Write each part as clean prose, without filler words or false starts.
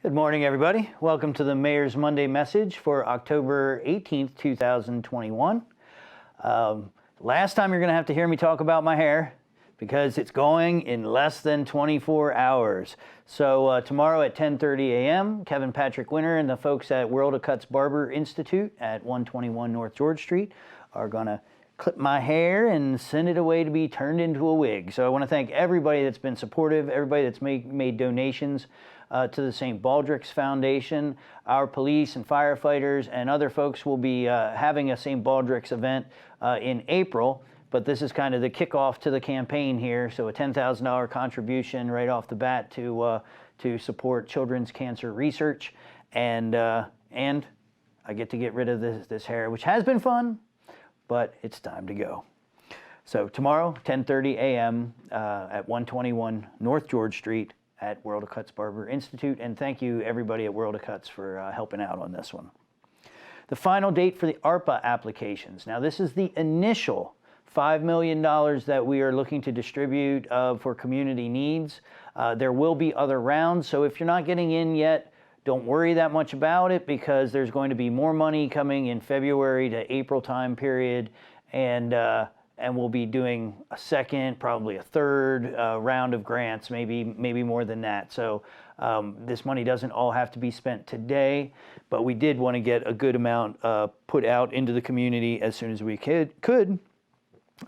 Good morning, everybody. Welcome to the Mayor's Monday Message for October 18th, 2021. Last time you're going to have to hear me talk about my hair because it's going in less than 24 hours. So tomorrow at 10:30 a.m., Kevin Patrick Winter and the folks at World of Cuts Barber Institute at 121 North George Street are going to clip my hair and send it away to be turned into a wig. So I want to thank everybody that's been supportive, everybody that's made donations to the St. Baldrick's Foundation. Our police and firefighters and other folks will be having a St. Baldrick's event in April, but this is kind of the kickoff to the campaign here. So a $10,000 contribution right off the bat to support children's cancer research, and I get to get rid of this hair, which has been fun, but it's time to go. So tomorrow, 10:30 a.m. At 121 North George Street at World of Cuts Barber Institute, and thank you everybody at World of Cuts for helping out on this one. The final date for the ARPA applications. Now this is the initial $5 million that we are looking to distribute for community needs. There will be other rounds, so if you're not getting in yet, don't worry that much about it, because there's going to be more money coming in February to April time period, and we'll be doing a second, probably a third round of grants, maybe more than that. So this money doesn't all have to be spent today, but we did want to get a good amount put out into the community as soon as we could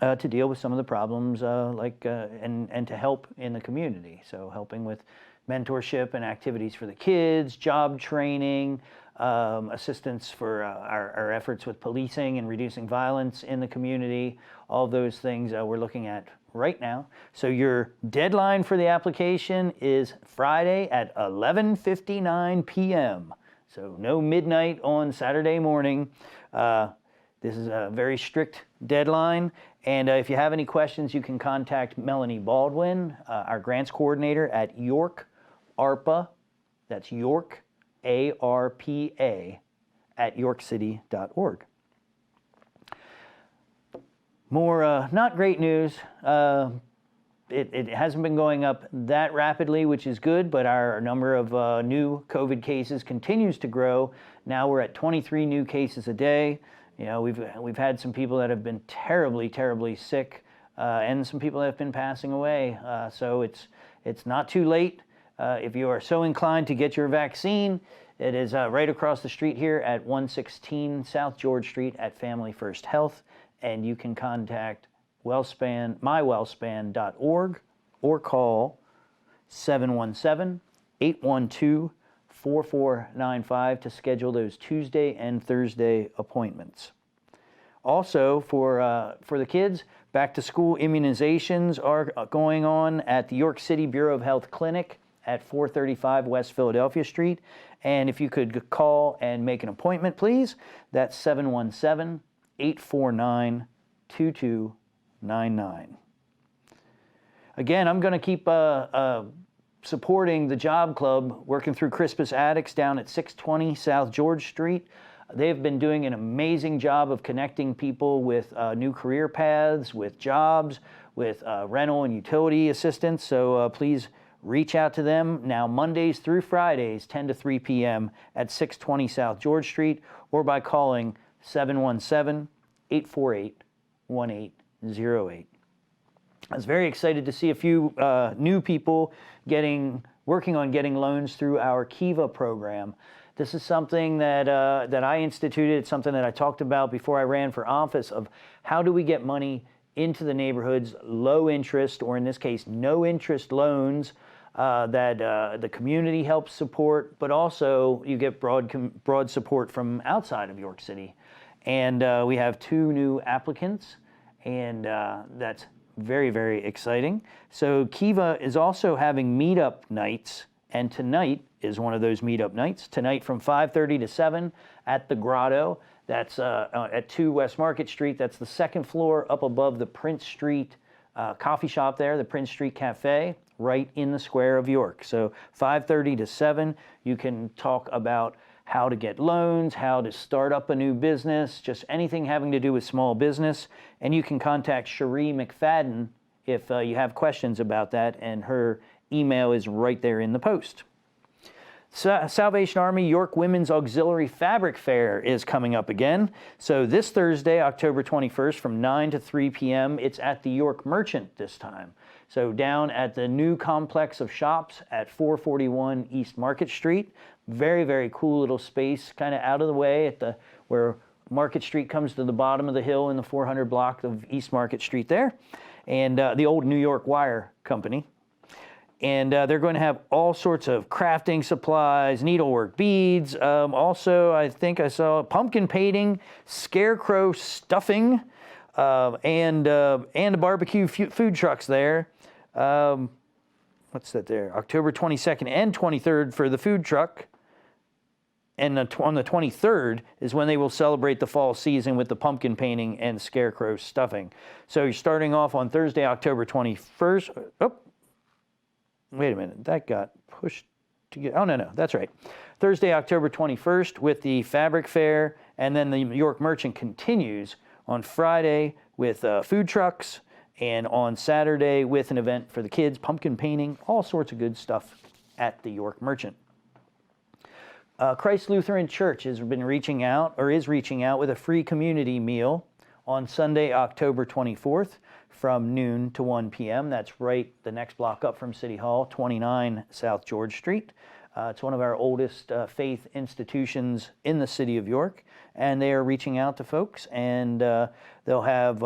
to deal with some of the problems and to help in the community. So helping with mentorship and activities for the kids, job training, assistance for our efforts with policing and reducing violence in the community. All those things we're looking at right now. So your deadline for the application is Friday at 11:59 p.m. So no midnight on Saturday morning. This is a very strict deadline. And if you have any questions, you can contact Melanie Baldwin, our grants coordinator at York ARPA. That's York, ARPA, at yorkcity.org. More not great news. It hasn't been going up that rapidly, which is good, but our number of new COVID cases continues to grow. Now we're at 23 new cases a day. You know, we've had some people that have been terribly, terribly sick, and some people that have been passing away. So it's not too late. If you are so inclined to get your vaccine, it is right across the street here at 116 South George Street at Family First Health, and you can contact mywellspan.org or call 717-812-4495 to schedule those Tuesday and Thursday appointments. Also, for the kids, back to school immunizations are going on at the York City Bureau of Health Clinic at 435 West Philadelphia Street. And if you could call and make an appointment, please, that's 717-849-2299. Again, I'm going to keep supporting the Job Club, working through Crispus Attucks down at 620 South George Street. They've been doing an amazing job of connecting people with new career paths, with jobs, with rental and utility assistance. So please reach out to them now Mondays through Fridays, 10 to 3 p.m. at 620 South George Street, or by calling 717-848-1808. I was very excited to see a few new people working on getting loans through our KIVA program. This is something that I instituted. It's something that I talked about before I ran for office, of how do we get money into the neighborhoods, low interest, or in this case, no interest loans that the community helps support, but also you get broad support from outside of York City. And we have 2 new applicants, and that's very, very exciting. So KIVA is also having meetup nights, and tonight is one of those meetup nights. Tonight from 5:30 to 7 at the Grotto. That's at 2 West Market Street. That's the second floor up above the Prince Street coffee shop there, the Prince Street Cafe, right in the square of York. So 5:30 to 7, you can talk about how to get loans, how to start up a new business, just anything having to do with small business. And you can contact Cherie McFadden if you have questions about that, and her email is right there in the post. Salvation Army York Women's Auxiliary Fabric Fair is coming up again. So this Thursday, October 21st, from 9 to 3 p.m., it's at the York Merchant this time. So down at the new complex of shops at 441 East Market Street. Very, very cool little space, kind of out of the way at where Market Street comes to the bottom of the hill in the 400 block of East Market Street there. And the old New York Wire Company. And they're going to have all sorts of crafting supplies, needlework, beads. Also, I think I saw pumpkin painting, scarecrow stuffing, and a barbecue food trucks there. What's that there? October 22nd and 23rd for the food truck. And on the 23rd is when they will celebrate the fall season with the pumpkin painting and scarecrow stuffing. So you're starting off on Thursday, October 21st. Oh, wait a minute. That got pushed to get. Oh, no, that's right. Thursday, October 21st with the fabric fair. And then the York Merchant continues on Friday with food trucks. And on Saturday with an event for the kids, pumpkin painting, all sorts of good stuff at the York Merchant. Christ Lutheran Church has been reaching out with a free community meal on Sunday, October 24th from noon to 1 p.m. That's right the next block up from City Hall, 29 South George Street. It's one of our oldest faith institutions in the city of York, and they are reaching out to folks, and they'll have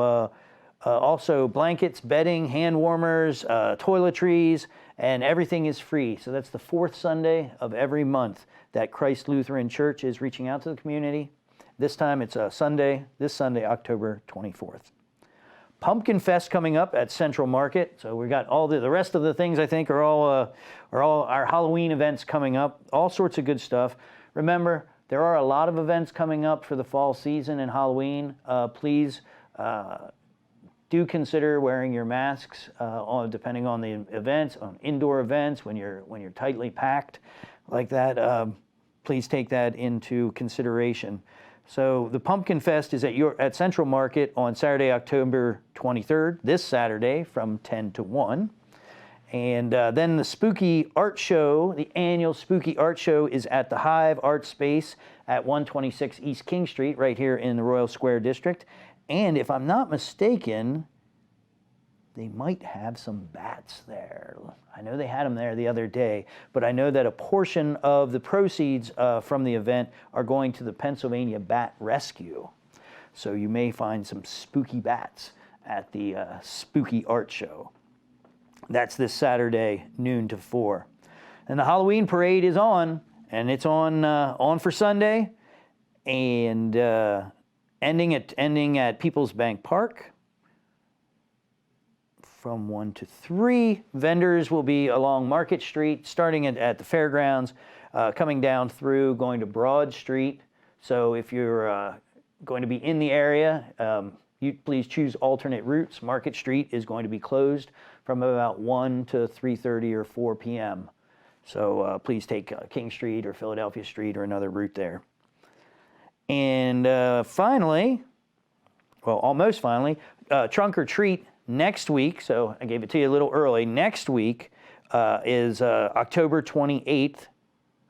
also blankets, bedding, hand warmers, toiletries, and everything is free. So that's the fourth Sunday of every month that Christ Lutheran Church is reaching out to the community. This time it's this Sunday, October 24th. Pumpkin Fest coming up at Central Market. So we got all the rest of the things I think are all our Halloween events coming up. All sorts of good stuff. Remember, there are a lot of events coming up for the fall season and Halloween. Please do consider wearing your masks depending on the events, on indoor events when you're tightly packed like that. Please take that into consideration. So the Pumpkin Fest is at Central Market on Saturday, October 23rd, this Saturday from 10 to 1. And then the Spooky Art Show, the annual Spooky Art Show is at the Hive Art Space at 126 East King Street, right here in the Royal Square District. And if I'm not mistaken, they might have some bats there. I know they had them there the other day, but I know that a portion of the proceeds from the event are going to the Pennsylvania Bat Rescue. So you may find some spooky bats at the Spooky Art Show. That's this Saturday, noon to 4. And the Halloween parade is on, and it's on for Sunday, and ending at People's Bank Park. From 1 to 3, vendors will be along Market Street, starting at the fairgrounds, coming down through, going to Broad Street. So if you're going to be in the area, you please choose alternate routes. Market Street is going to be closed from about 1 to 3:30 or 4 p.m. So please take King Street or Philadelphia Street or another route there. And finally, well, almost finally, Trunk or Treat next week. So I gave it to you a little early. Next week is October 28th.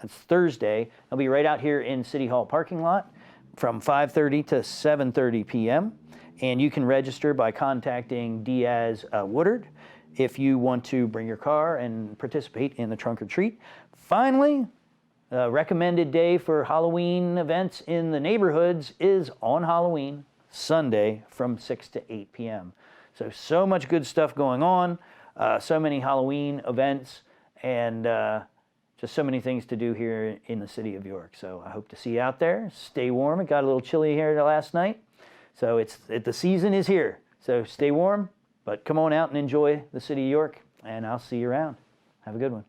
That's Thursday. I'll be right out here in City Hall parking lot from 5:30 to 7:30 p.m. And you can register by contacting Diaz Woodard if you want to bring your car and participate in the Trunk or Treat. Finally, recommended day for Halloween events in the neighborhoods is on Halloween, Sunday from 6 to 8 p.m. So much good stuff going on, so many Halloween events, and just so many things to do here in the city of York. So I hope to see you out there. Stay warm. It got a little chilly here last night. So the season is here. So stay warm, but come on out and enjoy the city of York, and I'll see you around. Have a good one.